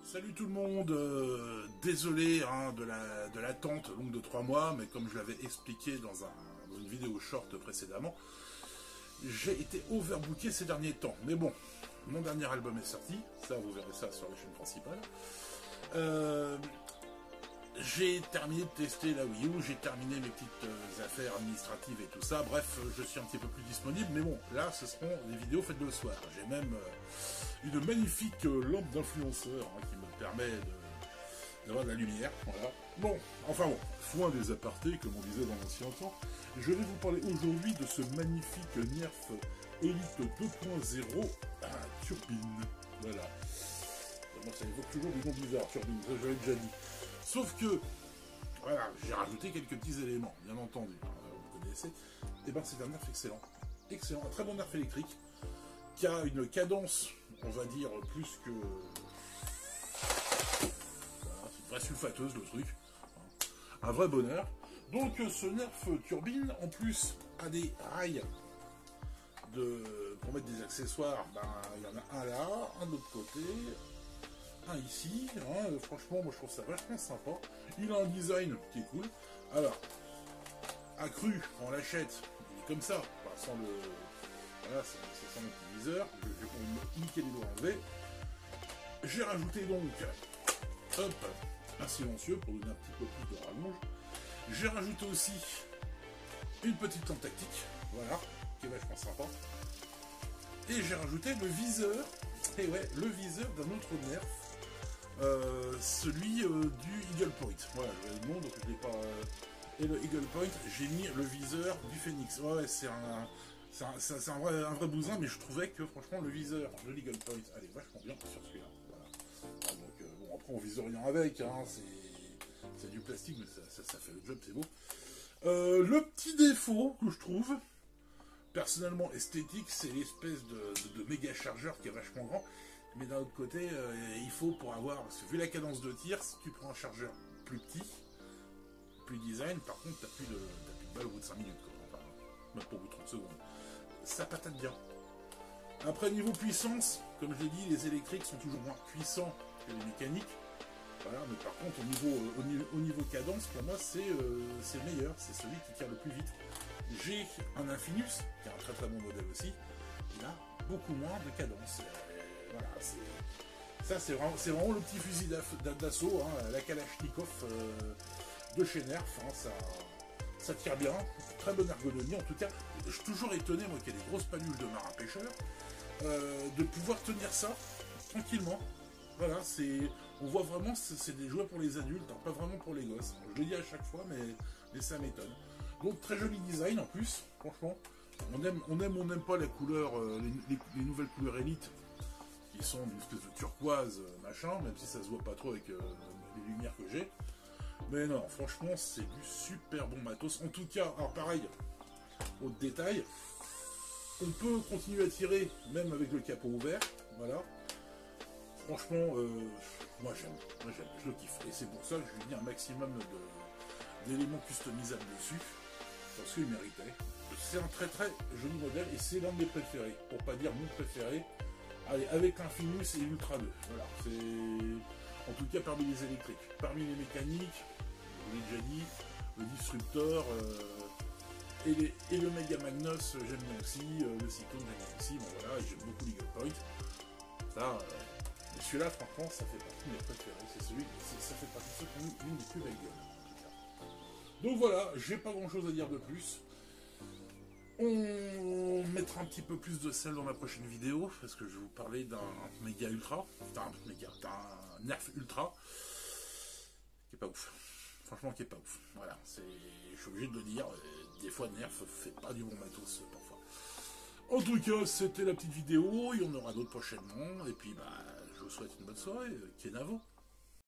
Salut tout le monde, désolé de l'attente longue de 3 mois, mais comme je l'avais expliqué dans une vidéo short précédemment, j'ai été overbooké ces derniers temps. Mais bon, mon dernier album est sorti, ça vous verrez ça sur la chaîne principale. J'ai terminé de tester la Wii U, j'ai terminé mes petites affaires administratives et tout ça. Bref, je suis un petit peu plus disponible, mais bon, là, ce seront des vidéos faites le soir. J'ai même une magnifique lampe d'influenceur qui me permet d'avoir de la lumière. Voilà. Bon, enfin bon, foin des apartés, comme on disait dans l'ancien temps. Je vais vous parler aujourd'hui de ce magnifique Nerf Elite 2.0 à turbine. Voilà. Moi, ça évoque toujours des noms bizarres, turbine, ça je l'ai déjà dit. Sauf que, voilà, j'ai rajouté quelques petits éléments, bien entendu, vous connaissez. Et ben c'est un nerf excellent. Excellent, un très bon nerf électrique, qui a une cadence, on va dire, plus que... Voilà, c'est une vraie sulfateuse, le truc. Un vrai bonheur. Donc ce nerf turbine, en plus, a des rails pour mettre des accessoires. Ben, il y en a un là, un de l'autre côté... un ici, hein, franchement moi je trouve ça vachement sympa. Il a un design qui est cool. Alors, accru, on l'achète, il est comme ça, sans le... Voilà, c'est sans le petit viseur, je vais niquer les doigts enlevés. J'ai rajouté donc, hop, un silencieux pour donner un petit peu plus de rallonge. J'ai rajouté aussi une petite lampe tactique, voilà, qui est vachement sympa. Et j'ai rajouté le viseur, et ouais, le viseur d'un autre nerf. Celui du Eagle Point. Voilà, je vais le nom, donc je l'ai pas. Et le Eagle Point, j'ai mis le viseur du Phoenix. Ouais, c'est un vrai bousin, mais je trouvais que franchement le viseur de l'Eagle Point allait vachement bien sur celui-là. Voilà. Donc bon, après on vise rien avec, hein, c'est du plastique, mais ça fait le job, c'est beau. Le petit défaut que je trouve, personnellement esthétique, c'est l'espèce de méga chargeur qui est vachement grand. Mais d'un autre côté, il faut pour avoir... Parce que vu la cadence de tir, si tu prends un chargeur plus petit, plus design, par contre, t'as plus de balle au bout de 5 minutes. Quoi. Enfin, même pas au bout de 30 secondes. Ça patate bien. Après, niveau puissance, comme je l'ai dit, les électriques sont toujours moins puissants que les mécaniques. Voilà, mais par contre, au niveau cadence, pour moi, c'est le meilleur. C'est celui qui tire le plus vite. J'ai un Infinus, qui est un très très bon modèle aussi. Il a beaucoup moins de cadence. Voilà, ça c'est vraiment le petit fusil d'assaut, hein, la Kalachnikov de chez Nerf, hein, ça tire bien, très bonne ergonomie. En tout cas, je suis toujours étonné, moi qui ai des grosses palules de marin pêcheur, de pouvoir tenir ça tranquillement. Voilà, on voit vraiment c'est des jouets pour les adultes, hein, pas vraiment pour les gosses. Je le dis à chaque fois, mais ça m'étonne. Donc très joli design en plus, franchement. On n'aime pas la couleur, les nouvelles couleurs élites, qui sont d'une espèce de turquoise, machin, même si ça se voit pas trop avec les lumières que j'ai. Mais non, franchement, c'est du super bon matos. En tout cas, alors pareil, au détail, on peut continuer à tirer, même avec le capot ouvert, voilà. Franchement, moi j'aime, je le kiffe. Et c'est pour ça que je lui ai mis un maximum d'éléments customisables dessus, parce qu'il méritait. C'est un très très joli modèle, et c'est l'un de mes préférés, pour pas dire mon préféré. Allez, avec Infinus et Ultra 2, voilà, c'est en tout cas parmi les électriques. Parmi les mécaniques, je vous l'ai déjà dit, le Disruptor et le Mega Magnus, j'aime bien aussi, le Cyclone, j'aime bien aussi, bon voilà, j'aime beaucoup l'Eagle Point. Ça, celui-là, franchement, ça fait partie de mes préférés, ça fait partie de ceux qui ont une des plus belles gueules, en tout cas. Donc voilà, j'ai pas grand-chose à dire de plus. On mettra un petit peu plus de sel dans la prochaine vidéo, parce que je vais vous parler d'un méga ultra, d'un nerf ultra, qui est pas ouf. Franchement, qui est pas ouf. Voilà, je suis obligé de le dire, des fois nerf fait pas du bon matos parfois. En tout cas, c'était la petite vidéo, il y en aura d'autres prochainement, et puis bah, je vous souhaite une bonne soirée, Kenavo.